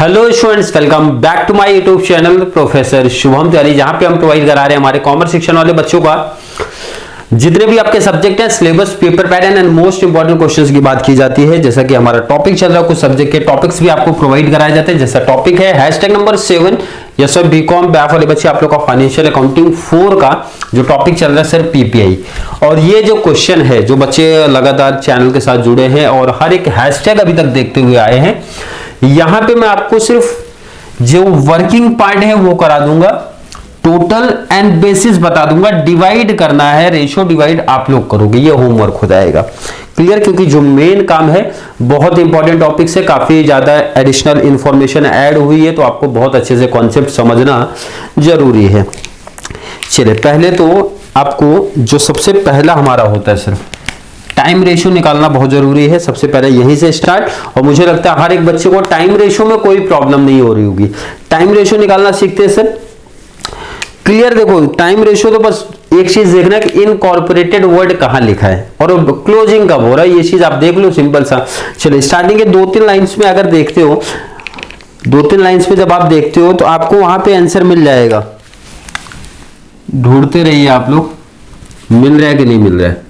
Hello students, welcome back to my YouTube channel professor Shubham Tiwari, जहां पे हम प्रोवाइड करा रहे हैं हमारे कॉमर्स सेक्शन वाले बच्चों का जितने भी आपके सब्जेक्ट हैं, syllabus, paper pattern and most important questions की बात की जाती है। जैसा कि हमारा टॉपिक चल रहा है, कुछ सब्जेक्ट के टॉपिक्स भी आपको प्रोवाइड कराए जाते हैं। जैसा टॉपिक है hashtag number 7, yes sir BCom BAF वाले बच्चे, आप लोग का फाइनेंशियल अकाउंटिंग 4 का जो टॉपिक चल रहा है सर पीपीआई। और ये जो क्वेश्चन है, जो बच्चे लगातार चैनल के साथ जुड़े हैं और हर एक हैशटैग अभी तक देखते हुए आए हैं, यहां पे मैं आपको सिर्फ जो वर्किंग पार्ट है वो करा दूंगा, टोटल एंड बेसिस बता दूंगा, डिवाइड करना है, रेशियो डिवाइड आप लोग करोगे, ये होमवर्क हो जाएगा। क्लियर? क्योंकि जो मेन काम है बहुत इंपॉर्टेंट टॉपिक से काफी ज्यादा एडिशनल इंफॉर्मेशन ऐड हुई है, तो आपको बहुत अच्छे से कॉन्सेप्ट समझना जरूरी है। चलिए, पहले तो आपको जो सबसे पहला हमारा होता है सिर्फ टाइम रेशियो निकालना बहुत जरूरी है। सबसे पहले यहीं से स्टार्ट, और मुझे लगता है हर एक बच्चे को टाइम रेशियो में कोई प्रॉब्लम नहीं हो रही होगी। टाइम रेशियो निकालना सीखते हैं सर। क्लियर? देखो, टाइम रेशियो तो बस एक चीज देखना कि इनकॉर्पोरेटेड वर्ड कहां लिखा है और क्लोजिंग कब हो रहा है, ये चीज आप देख लो, सिंपल सा। चलिए, स्टार्टिंग के 2-3 लाइंस में अगर देखते हो, 2-3 लाइंस में जब आप देखते हो तो आपको वहां पे आंसर मिल जाएगा। ढूंढते रहिए आप लोग, मिल रहा है कि नहीं मिल रहा है।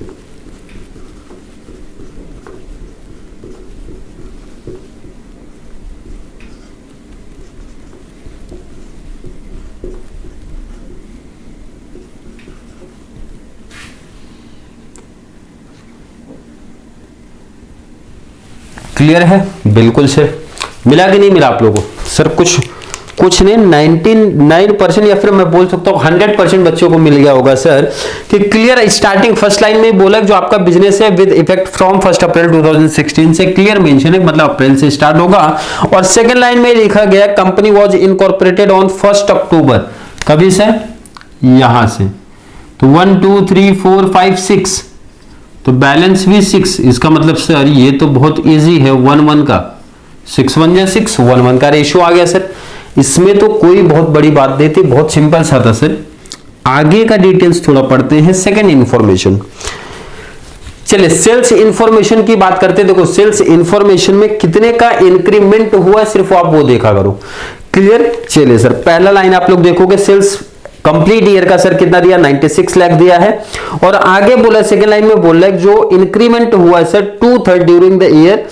क्लियर है? बिल्कुल सर। मिला कि नहीं मिला आप लोगों को? सर कुछ नहीं, 99% या फिर मैं बोल सकता हूं 100% बच्चों को मिल गया होगा सर। कि क्लियर, स्टार्टिंग फर्स्ट लाइन में बोला जो आपका बिजनेस है विद इफेक्ट फ्रॉम 1 अप्रैल 2016 से, क्लियर मेंशन है, मतलब अप्रैल से स्टार्ट होगा। और सेकेंड लाइन में लिखा गया कंपनी वॉज इनकॉर्पोरेटेड ऑन 1 अक्टूबर। कभी सर? यहां से तो 1 2 3 4 5 6, तो बैलेंस भी 6। इसका मतलब सर ये तो बहुत इजी है, 1-1 का 6 1 जा 6, 1-1 का रेशियो आ गया सर। इसमें तो कोई बहुत बड़ी बात नहीं थी, बहुत सिंपल सा था सर। आगे का डिटेल्स थोड़ा पढ़ते हैं, सेकंड इंफॉर्मेशन। चलिए, सेल्स इंफॉर्मेशन की बात करते हैं। देखो, सेल्स इंफॉर्मेशन में कितने का इंक्रीमेंट हुआ है, सिर्फ आप वो देखा करो। क्लियर? चलिए सर, पहला लाइन आप लोग देखोगे, सेल्स कंप्लीट ईयर का सर कितना दिया, 96 लाख दिया है। और आगे बोला, सेकंड लाइन में बोल रहा है जो इंक्रीमेंट हुआ है sir 2/3 during the year,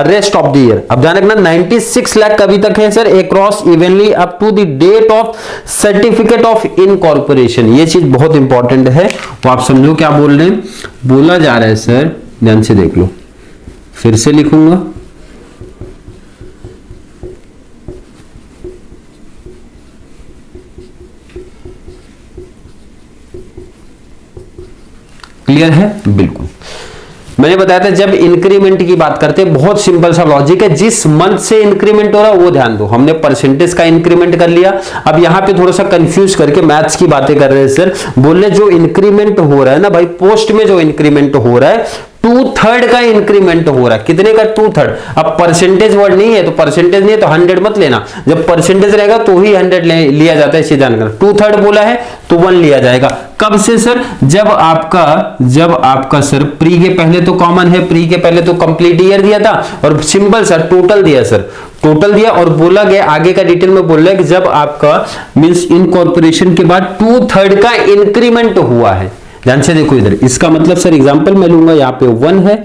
rest of the year. अब ध्यान रखना, 96 लाख कभी तक है sir, across evenly up to the date of certificate of incorporation. ये चीज बहुत इंपॉर्टेंट है, वो आप समझो क्या बोल रहे हैं। बोला जा रहा है सर, ध्यान से देख लो, फिर से लिखूंगा। क्लियर है? बिल्कुल। मैंने बताया था जब इंक्रीमेंट की बात करते हैं, बहुत सिंपल सा लॉजिक है, जिस मंथ से इंक्रीमेंट हो रहा है वो ध्यान दो। हमने परसेंटेज का इंक्रीमेंट कर लिया, अब यहां पे थोड़ा सा कंफ्यूज करके मैथ्स की बातें कर रहे हैं सर। बोलने जो इंक्रीमेंट हो रहा है ना भाई, पोस्ट में जो इंक्रीमेंट हो रहा है 2/3 का इंक्रीमेंट हो रहा है। कितने का? 2/3। अब परसेंटेज वर्ड नहीं है तो परसेंटेज नहीं है तो 100 मत लेना, जब परसेंटेज रहेगा तो ही 100 लिया जाता है, इसे जानकर। 2/3 बोला है तो 1 लिया जाएगा। कब से सर? जब आपका सर प्री के पहले तो कॉमन है, प्री के पहले तो कंप्लीट ईयर दिया था और सिंपल सर टोटल दिया सर, टोटल दिया। और बोला गया आगे का डिटेल में बोल रहा है कि जब आपका मींस इनकॉर्पोरेशन के बाद 2/3 का इंक्रीमेंट हुआ है। ध्यान से देखो इधर, इसका मतलब सर एग्जांपल मैं लूंगा, यहाँ पे 1 है,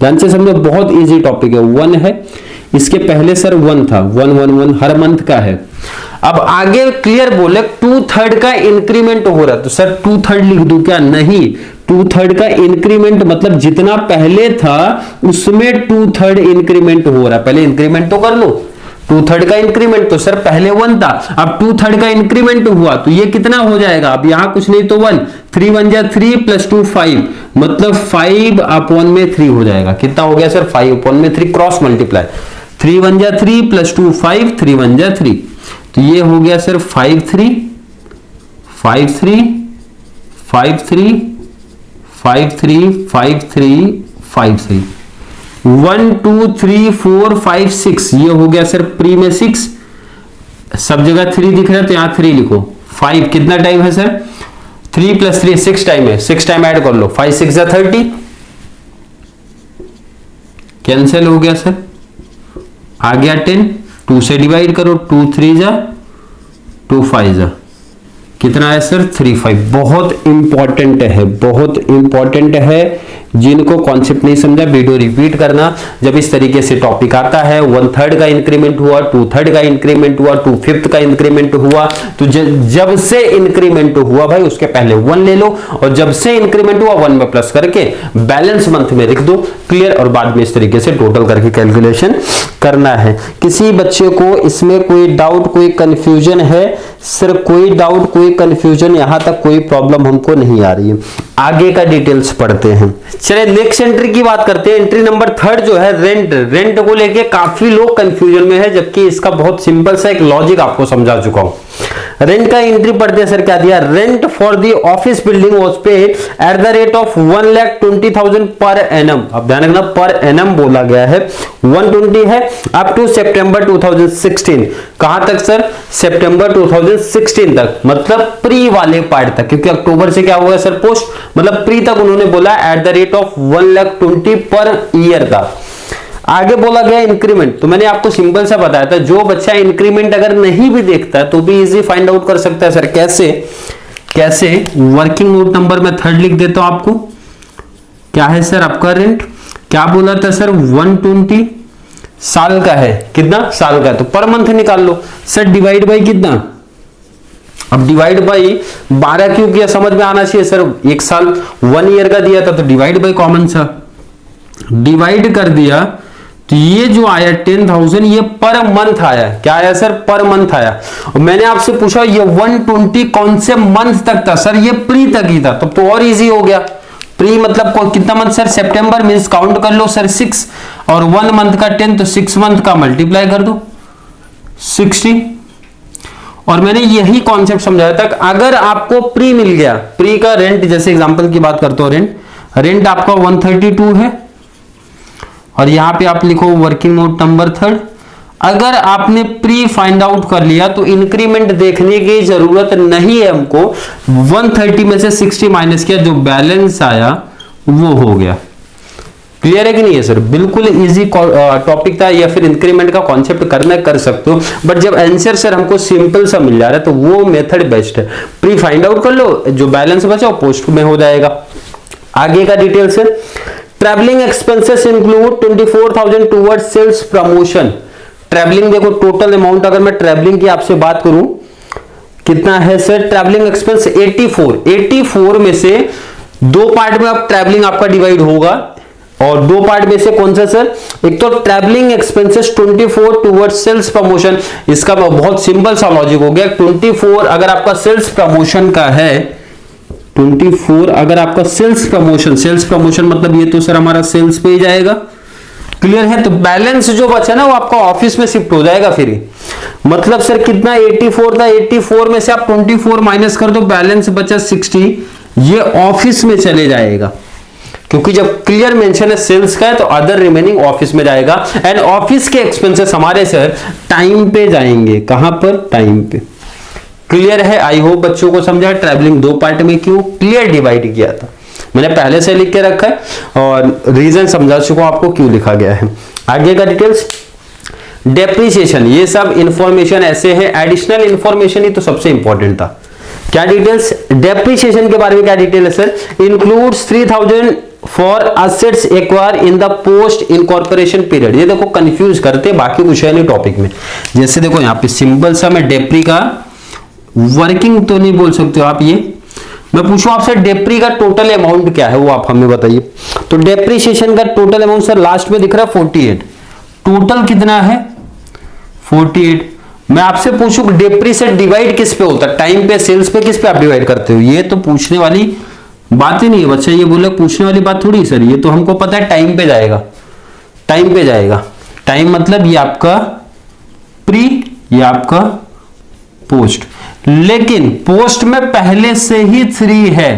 ध्यान से समझो, बहुत इजी टॉपिक है। 1 है, इसके पहले सर 1 था, 1 हर मंथ का है। अब आगे क्लियर बोले 2/3 का इंक्रीमेंट हो रहा है, तो सर 2/3 लिख दूं क्या? नहीं, 2/3 का इंक्रीमेंट मतलब जितना पहले था उसमें 2/3 इंक्रीमेंट हो रहा है। पहले इंक्रीमेंट तो कर लो, 2/3 का इंक्रीमेंट, तो सर पहले 1 था, अब 2/3 का इंक्रीमेंट हुआ तो ये कितना हो जाएगा? अब यहां कुछ नहीं तो 1, 3 1 जा 3 + 2 5, मतलब 5/3 हो जाएगा। कितना हो गया सर? 5/3 क्रॉस मल्टीप्लाई, 3 1 जा 3 + 2 5, 3 1 जा 3, तो ये हो गया सर 5/3 5/3 5/3 5/3 5/3 5/3, 1 2 3 4 5 6, ये हो गया सर प्री में 6, सब जगह 3 दिख रहा है तो यहां 3 लिखो। 5 कितना टाइम है सर? 3 + 3 6 टाइम है, 6 टाइम ऐड कर लो, 5 6 जा 30, कैंसिल हो गया सर, आ गया 10, 2 से डिवाइड करो, 2 3 जा 2 5 जा, कितना है सर 3 5। बहुत इंपॉर्टेंट है, बहुत इंपॉर्टेंट है। जिनको कॉन्सेप्ट नहीं समझा वीडियो रिपीट करना। जब इस तरीके से टॉपिक आता है 1/3 का इंक्रीमेंट हुआ, 2/3 का इंक्रीमेंट हुआ, 2/5 का इंक्रीमेंट हुआ, तो जब से इंक्रीमेंट हुआ भाई उसके पहले 1 ले लो, और जब से इंक्रीमेंट हुआ 1 में प्लस करके बैलेंस मंथ में लिख दो, क्लियर। और बाद में इस तरीके से टोटल करके कैलकुलेशन करना है। किसी बच्चे को इसमें कोई डाउट, कोई कंफ्यूजन है? सर कोई डाउट, कोई कंफ्यूजन, यहां तक कोई प्रॉब्लम हमको नहीं आ रही है। आगे का डिटेल्स पढ़ते हैं। चलिए नेक्स्ट एंट्री की बात करते हैं। एंट्री नंबर 3 जो है रेंट को लेके काफी लोग कंफ्यूजन में है, जबकि इसका बहुत सिंपल सा एक लॉजिक आपको समझा चुका हूं। रेंट का एंट्री पढ़ते हैं। सर क्या दिया? Rent for the office building was paid at the rate of 1,20,000 per annum. अब ध्यान रखना पर एनम बोला गया है, 120 है, अप टू सितंबर 2016। कहां तक सर? सितंबर 2016 तक, मतलब प्री वाले पार्ट तक, क्योंकि अक्टूबर से क्या हुआ सर पोस्ट, मतलब प्री तक उन्होंने बोला at the rate of 1,20,000 per year का। आगे बोला गया इंक्रीमेंट, तो मैंने आपको सिंपल सा बताया था, जो बच्चा इंक्रीमेंट अगर नहीं भी देखता है तो भी इजी फाइंड आउट कर सकता है। सर कैसे? वर्किंग नोट नंबर में 3 लिख देता हूं आपको। क्या है सर आपका रेंट? क्या बोला था सर? 120 साल का है। कितना साल का है? तो पर मंथ निकाल लो। सर डिवाइड बाई कितना? अब डिवाइड बाई 12 क्यों किया, समझ में आना चाहिए सर। 1 साल 1 ईयर का दिया था तो डिवाइड बाई कॉमन सा डिवाइड कर दिया, तो ये जो आया 10,000 ये पर मंथ आया। क्या आया सर? पर मंथ आया। और मैंने आपसे पूछा ये 120 कौन से मंथ तक था? सर ये प्री तक ही था, तब तो और इजी हो गया। प्री मतलब कितना मंथ सर? सितंबर मींस काउंट कर लो सर 6, और 1 मंथ का 10, तो 6 मंथ का मल्टीप्लाई कर दो 60। और मैंने यही कॉन्सेप्ट समझाया था, अगर आपको प्री मिल गया, प्री का रेंट, जैसे एग्जांपल की बात करते हो, रेंट आपका 132 है, और यहां पे आप लिखो वर्किंग नोट नंबर 3। अगर आपने प्री फाइंड आउट कर लिया तो इंक्रीमेंट देखने की जरूरत नहीं है हमको। 130 में से 60 माइनस किया, जो बैलेंस आया वो हो गया। क्लियर है कि नहीं है सर? बिल्कुल इजी टॉपिक था, या फिर इंक्रीमेंट का कॉन्सेप्ट करना कर सकते हो, बट जब आंसर सर हमको सिंपल सा मिल जा रहा है तो वो मेथड बेस्ट है। प्री फाइंड आउट कर लो, जो बैलेंस बचा वो पोस्ट में हो जाएगा। आगे का डिटेल्स है। Travelling expenses include 24,000 towards sales promotion. Travelling देखो, टोटल अमाउंट अगर मैं ट्रैवलिंग की आपसे बात करूं कितना है सर? ट्रैवलिंग एक्सपेंस 84 में से 2 पार्ट में अब ट्रैवलिंग आपका डिवाइड होगा, और 2 पार्ट में से कौन सा सर? एक तो travelling expenses 24 towards sales promotion. इसका बहुत सिंपल सा लॉजिक हो गया। 24 अगर आपका सेल्स प्रमोशन का है, 24 अगर आपका सेल्स प्रमोशन मतलब ये तो सर हमारा सेल्स पे ही जाएगा। क्लियर है? तो बैलेंस जो बचा ना वो आपका ऑफिस में शिफ्ट हो जाएगा फिर। मतलब सर कितना 84 था, 84 में से आप 24 माइनस कर दो, बैलेंस बचा 60, ये ऑफिस में चले जाएगा, क्योंकि जब क्लियर मेंशन है सेल्स का है तो अदर रिमेनिंग ऑफिस में जाएगा। एंड ऑफिस के एक्सपेंसेस हमारे सर टाइम पे जाएंगे। कहां पर? टाइम पे। क्लियर है? आई होप बच्चों को समझा। ट्रैवलिंग 2 पार्ट में क्यों क्लियर डिवाइड किया था, मैंने पहले से लिख के रखा है, और रीजन समझा चुका हूं आपको क्यों लिखा गया है। आगे का डिटेल्स। डेप्रिसिएशन, ये सब इंफॉर्मेशन ऐसे है, एडिशनल इंफॉर्मेशन ही तो सबसे इंपॉर्टेंट था। क्या डिटेल्स? डेप्रिसिएशन के बारे में क्या डिटेल है sir? Includes 3,000 for assets acquire in the post incorporation period. ये देखो कंफ्यूज करते, बाकी कुछ है नहीं टॉपिक में। जैसे देखो यहाँ पे सिंपल सा मैं डेप्री का वर्किंग तो नहीं बोल सकते हो आप, ये मैं पूछूं आपसे डेप्री का टोटल अमाउंट क्या है वो आप हमें बताइए। तो डेप्रिसिएशन का टोटल अमाउंट सर लास्ट में दिख रहा है 48। टोटल कितना है? 48। मैं आपसे पूछूं डेप्री से डिवाइड किस पे होता है? टाइम पे, सेल्स पे, किस पे आप डिवाइड करते हो? ये तो पूछने वाली बात ही नहीं है बच्चा, ये बोले पूछने वाली बात थोड़ी सर, ये तो हमको पता है टाइम पे जाएगा। टाइम पे जाएगा। टाइम मतलब ये आपका प्री, ये आपका पोस्ट। लेकिन पोस्ट में पहले से ही 3 है,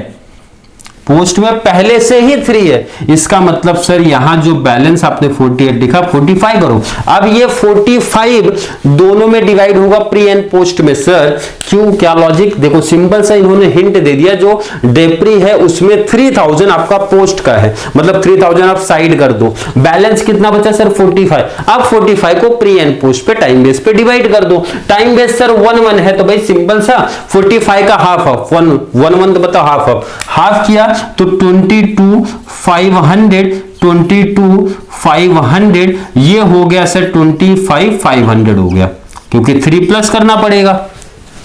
पोस्ट में पहले से ही 3 है। इसका मतलब सर यहां जो बैलेंस आपने 48 लिखा, 45 करो। अब ये 45 दोनों में डिवाइड होगा प्री एंड पोस्ट में सर, क्यों, क्या लॉजिक, देखो सिंपल सा इन्होंने हिंट दे दिया, जो डेप्री है उसमें 3000 आपका पोस्ट का है, मतलब 3000 आप साइड कर दो, बैलेंस कितना बचा सर 45। अब 45 को प्री एंड पोस्ट पे टाइम बेस पे डिवाइड कर दो, टाइम बेस सर 1 है, तो भाई सिंपल सा 45 का हाफ ऑफ 1 तो बताओ हाफ किया तो 22,500 ये हो गया सर 25,500 हो गया, क्योंकि 3 प्लस करना पड़ेगा।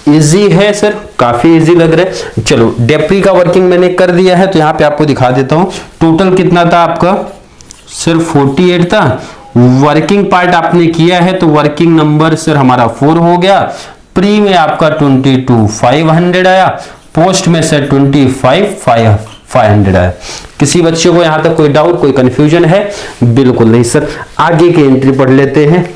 इजी है सर, काफी इजी लग रहा है। चलो डेप्री का वर्किंग मैंने कर दिया है, तो यहां पे आपको दिखा देता हूं टोटल कितना था आपका सर 48 था, वर्किंग पार्ट आपने किया है तो वर्किंग नंबर सर हमारा 4 हो गया, प्री में आपका 22,500 आया, पोस्ट में सर 25,500 आया। किसी बच्चे को यहां तक कोई डाउट, कोई कंफ्यूजन है? बिल्कुल नहीं सर। आगे की एंट्री पढ़ लेते हैं।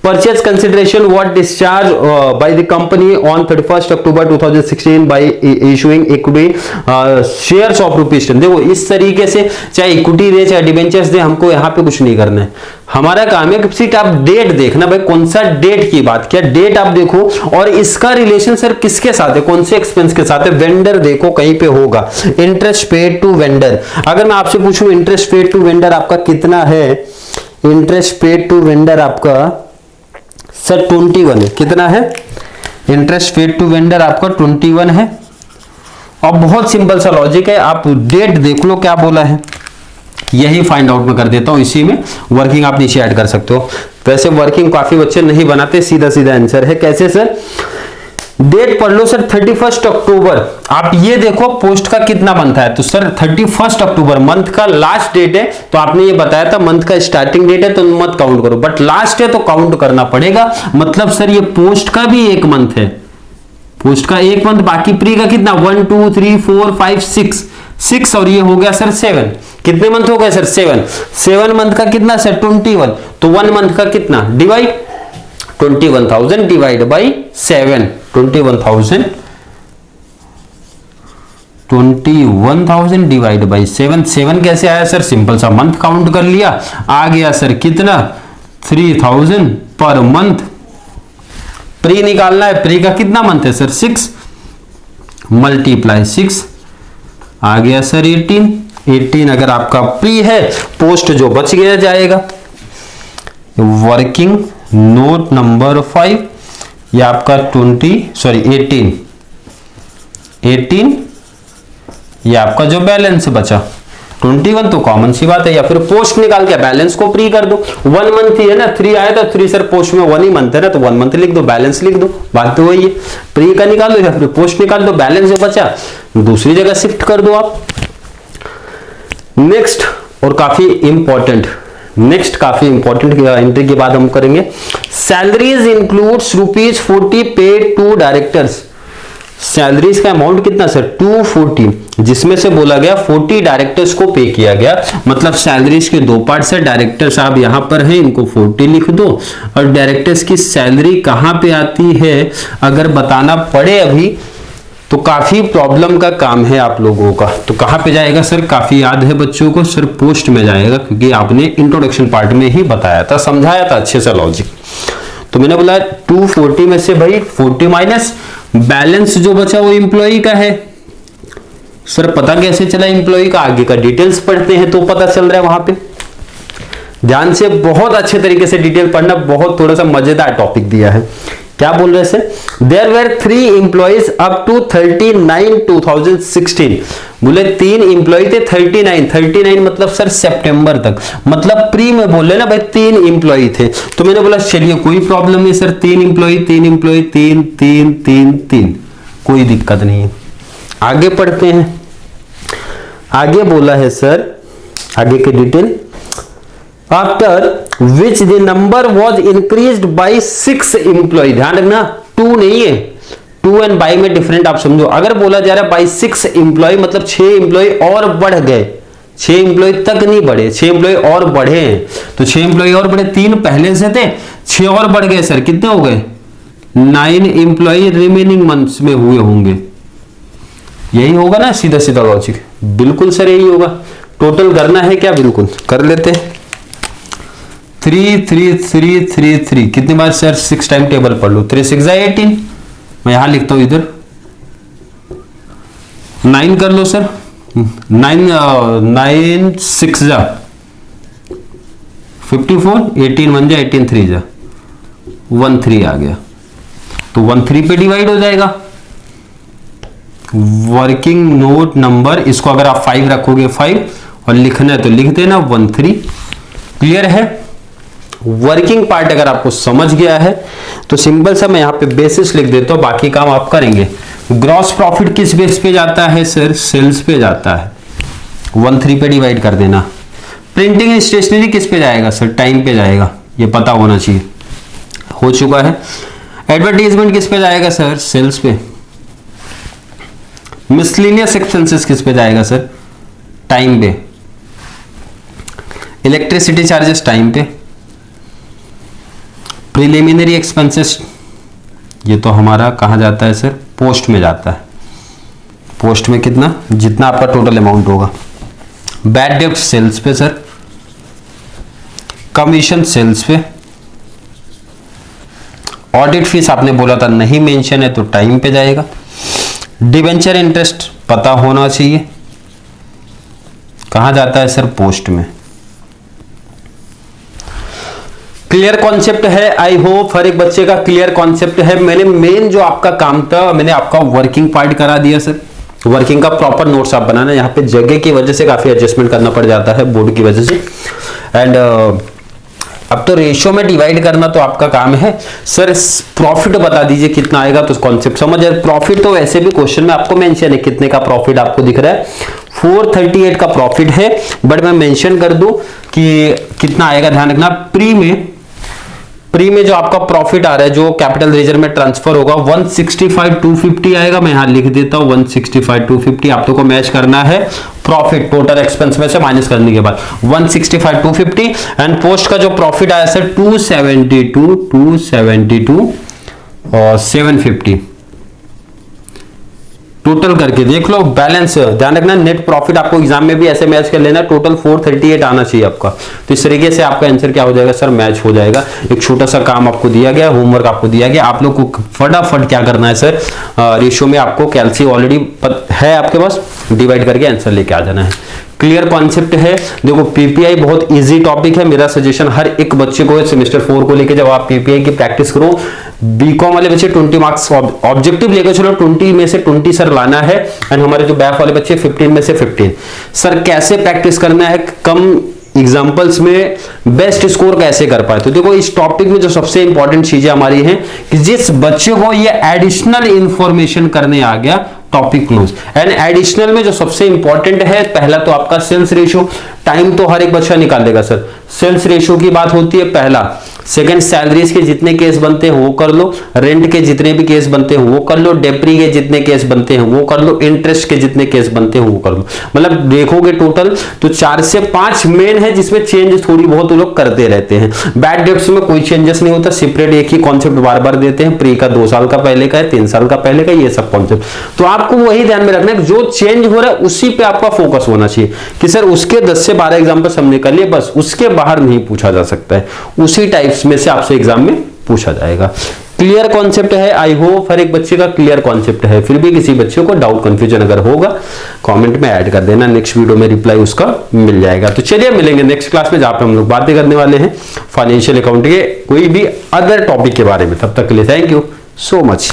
Purchase consideration was discharged by the company on 31st October 2016 by issuing equity shares of rupees 10। देखो इस तरीके से चाहे इक्विटी दे चाहे डिबेंचर्स दे, हमको यहाँ पे कुछ नहीं करना है, हमारा काम है कि सिर्फ आप डेट देखना, भाई कौन सा डेट की बात किया, डेट आप देखो और इसका रिलेशन सर किसके साथ है, कौन से एक्सपेंस के साथ है, वेंडर देखो कहीं पे होगा, इंटरेस्ट पेड टू वेंडर। अगर मैं आपसे पूछूं इंटरेस्ट पेड टू वेंडर आपका कितना है, इंटरेस्ट पेड टू वेंडर आपका सर 21 है, कितना है इंटरेस्ट पेड टू वेंडर आपका 21 है। और बहुत सिंपल सा लॉजिक है, आप डेट देख लो क्या बोला है, यही फाइंड आउट में कर देता हूं, इसी में वर्किंग आप नीचे ऐड कर सकते हो। वैसे वर्किंग काफी बच्चे नहीं बनाते, सीधा सीधा आंसर है। कैसे सर, डेट पढ़ लो सर 31 अक्टूबर, आप ये देखो पोस्ट का कितना बनता है, तो सर 31 अक्टूबर मंथ का लास्ट डेट है, तो आपने ये बताया था मंथ का स्टार्टिंग डेट है तो मत काउंट करो, बट लास्ट है तो काउंट करना पड़ेगा। मतलब सर ये पोस्ट का भी एक मंथ है, पोस्ट का एक मंथ, बाकी प्री का कितना 1 2 3 4 5 6 और ये हो गया सर 7। कितने मंथ हो गए सर 7 मंथ का कितना सर 21, तो 1 मंथ का कितना divide 21,000 divide by 7, 21,000 divide by 7 कैसे आया सर, सिंपल सा मंथ काउंट कर लिया, आ गया सर कितना 3,000 पर मंथ। प्री निकालना है, प्री का कितना मंथ है सर 6 मल्टीप्लाई 6 आ गया सर 18 अगर आपका प्री है, पोस्ट जो बच गया जाएगा। वर्किंग नोट नंबर 5 ये आपका 18 ये आपका जो बैलेंस बचा 21 तो कॉमन सी बात है, या फिर पोस्ट निकाल के बैलेंस को प्री कर दो, 1 मंथ ही है ना, 3 आया था 3 सर पोस्ट में 1 ही मंथ है ना, तो 1 मंथ लिख दो, बैलेंस लिख दो, बात तो वही है। प्री का निकाल दो या फिर पोस्ट निकाल दो, बैलेंस जो बचा दूसरी जगह शिफ्ट कर दो आप। नेक्स्ट और काफी इंपॉर्टेंट एंट्री के बाद हम करेंगे salaries includes ₹40 paid to directors. Salaries का अमाउंट कितना सर 240, जिसमें से बोला गया 40 डायरेक्टर्स को पे किया गया। मतलब सैलरीज के 2 पार्ट है, डायरेक्टर्स आप यहां पर हैं इनको 40 लिख दो, और डायरेक्टर्स की सैलरी कहां पे आती है अगर बताना पड़े अभी तो काफी प्रॉब्लम का काम है आप लोगों का। तो कहां पे जाएगा सर, काफी याद है बच्चों को सर, पोस्ट में जाएगा, क्योंकि आपने इंट्रोडक्शन पार्ट में ही बताया था, समझाया था अच्छे से लॉजिक। तो मैंने बोला 240 में से भाई 40 माइनस बैलेंस जो बचा वो एम्प्लॉई का है। सर पता कैसे चला एम्प्लॉई का, आगे का डिटेल्स पढ़ते हैं तो पता चल रहा है वहां पे। ध्यान से बहुत अच्छे तरीके से डिटेल पढ़ना, बहुत थोड़ा सा मजेदार टॉपिक दिया है। क्या बोल रहे sir, there were 3 employees up to 39 2016। बोले 3 एम्प्लॉय थे 39 मतलब सर सितंबर तक, मतलब प्री में बोल रहे ना भाई 3 एम्प्लॉय थे। तो मैंने बोला चलिए कोई प्रॉब्लम नहीं सर, 3 एम्प्लॉय 3 कोई दिक्कत नहीं है। आगे पढ़ते हैं, आगे बोला है सर, आगे के detail, after which the number was increased by 6 employee. ध्यान रखना 2 नहीं है, 2 एंड बाई में डिफरेंट आप समझो। अगर बोला जा रहा है बाई 6 एम्प्लॉय मतलब 6 एम्प्लॉय और बढ़ गए, 6 एम्प्लॉय तक नहीं बढ़े, 6 एम्प्लॉय और बढ़े हैं। तो 6 एम्प्लॉय और बढ़े, 3 पहले से थे, 6 और बढ़ गए सर, कितने हो गए 9 एम्प्लॉय रिमेनिंग मंथ्स में हुए होंगे। यही होगा ना सीधा सीधा लॉजिक, बिल्कुल सर यही होगा। टोटल करना है क्या, बिल्कुल कर लेते हैं। 3 3 3 3 3 कितनी बार सर 6 टाइम टेबल पढ़ लो, 3 6 18 मैं यहां लिखता हूं इधर 9 कर लो सर, 9 6 जा 54, 18 1 जा 18 3 जा 13 आ गया, तो 13 पे डिवाइड हो जाएगा। वर्किंग नोट नंबर, इसको अगर आप 5 रखोगे 5 और लिखना है तो लिख देना 13। क्लियर है? वर्किंग पार्ट अगर आपको समझ गया है तो सिंपल सा मैं यहां पे बेसिस लिख देता हूं, बाकी काम आप करेंगे। ग्रॉस प्रॉफिट किस बेस पे जाता है सर? सेल्स पे जाता है, 13 पे डिवाइड कर देना। प्रिंटिंग एंड स्टेशनरी किस पे जाएगा सर? टाइम पे जाएगा, ये पता होना चाहिए, हो चुका है। एडवर्टाइजमेंट किस पे जाएगा सर? सेल्स पे। मिसलेनियस एक्सपेंसेस किस पे जाएगा सर? टाइम पे। इलेक्ट्रिसिटी चार्जेस टाइम पे। प्रिलिमिनरी एक्सपेंसेस ये तो हमारा कहां जाता है सर? पोस्ट में जाता है। पोस्ट में कितना? जितना आपका टोटल अमाउंट होगा। बैड डेब्ट सेल्स पे सर। कमीशन सेल्स पे। ऑडिट फीस आपने बोला था नहीं मेंशन है तो टाइम पे जाएगा। डिवेंचर इंटरेस्ट पता होना चाहिए, कहां जाता है सर? पोस्ट में। क्लियर कॉन्सेप्ट है? आई होप हर एक बच्चे का क्लियर कॉन्सेप्ट है। मैंने मेन जो आपका काम था, मैंने आपका वर्किंग पार्ट करा दिया सर। वर्किंग का प्रॉपर नोट्स आप बनाना, यहाँ पे जगह की वजह से काफी एडजस्टमेंट करना पड़ जाता है बोर्ड की वजह से। एंड अब तो रेशियो में डिवाइड करना तो आपका काम है सर। प्रॉफिट बता दीजिए कितना आएगा, तो कॉन्सेप्ट समझ जाए। प्रॉफिट तो वैसे भी क्वेश्चन में आपको मेंशन है, कितने का प्रॉफिट आपको दिख रहा है? 438 का प्रॉफिट है, बट मैं मेंशन कर दूं कि कितना आएगा, ध्यान रखना। प्री में जो आपका प्रॉफिट आ रहा है, जो कैपिटल रिजर्व में ट्रांसफर होगा, 165,250 आएगा। मैं यहां लिख देता हूं 165,250। आप लोगों को मैच करना है प्रॉफिट टोटल एक्सपेंस में से माइनस करने के बाद 165,250। एंड पोस्ट का जो प्रॉफिट आया सर 272 और 750। टोटल करके देख लो, बैलेंस ध्यान रखना। नेट प्रॉफिट आपको एग्जाम में भी ऐसे मैच कर लेना, टोटल 438 आना चाहिए आपका। तो इस तरीके से आपका आंसर क्या हो जाएगा सर? मैच हो जाएगा। एक छोटा सा काम आपको दिया गया, होमवर्क आपको दिया गया, आप लोग को फटाफट क्या करना है सर? रेशियो में आपको कैलसी ऑलरेडी है आपके पास, डिवाइड करके आंसर लेके आ जाना है। क्लियर कॉन्सेप्ट है? देखो पीपीआई बहुत इजी टॉपिक है। मेरा सजेशन हर एक बच्चे को सेमेस्टर 4 को लेके जब आप पीपीआई की प्रैक्टिस करो, बीकॉम वाले बच्चे 20 मार्क्स ऑब्जेक्टिव लेकर चलो, 20 में से 20 सर लाना है। एंड हमारे जो बैक वाले बच्चे 15 में से 15। सर कैसे प्रैक्टिस करना है, कम एग्जाम्पल्स में बेस्ट स्कोर कैसे कर पाए? तो देखो इस टॉपिक में जो सबसे इंपॉर्टेंट चीजें हमारी हैं कि जिस बच्चे को ये एडिशनल इंफॉर्मेशन करने आ गया, टॉपिक क्लोज। एंड एडिशनल में जो सबसे इंपॉर्टेंट है, पहला तो आपका सेल्स रेशियो। टाइम तो हर एक बच्चा निकाल देगा सर। सेल्स रेशियो की बात होती है पहला। सेकंड, सैलरीज के जितने केस बनते हैं वो कर लो, रेंट के जितने भी केस बनते हैं वो कर लो, डेप्री के जितने केस बनते हैं वो कर लो, इंटरेस्ट के जितने केस बनते हैं वो कर लो। मतलब देखोगे टोटल तो 4 से 5 मेन है जिसमें चेंज थोड़ी बहुत लोग करते रहते हैं। बैड डेब्ट्स में कोई चेंजेस नहीं होता, सेपरेट एक ही कॉन्सेप्ट बार बार देते हैं। प्री का 2 साल का पहले का है, 3 साल का पहले का, ये सब कॉन्सेप्ट। तो आपको वही ध्यान में रखना है, जो चेंज हो रहा है उसी पे आपका फोकस होना चाहिए कि सर उसके 10 से 12 एग्जाम्पल हमने कर लिए, बस उसके बाहर नहीं पूछा जा सकता है। उसी टाइप्स में से आपसे एग्जाम में पूछा जाएगा। क्लियर कॉन्सेप्ट है? आई होप हर एक बच्चे का क्लियर कॉन्सेप्ट है। फिर भी किसी बच्चे को डाउट कंफ्यूजन अगर होगा कमेंट में ऐड कर देना, नेक्स्ट वीडियो में रिप्लाई उसका मिल जाएगा। तो चलिए मिलेंगे नेक्स्ट क्लास में, जहां पे हम लोग बातें करने वाले हैं फाइनेंशियल अकाउंटिंग के कोई भी अदर टॉपिक के बारे में। तब तक के लिए थैंक यू सो मच।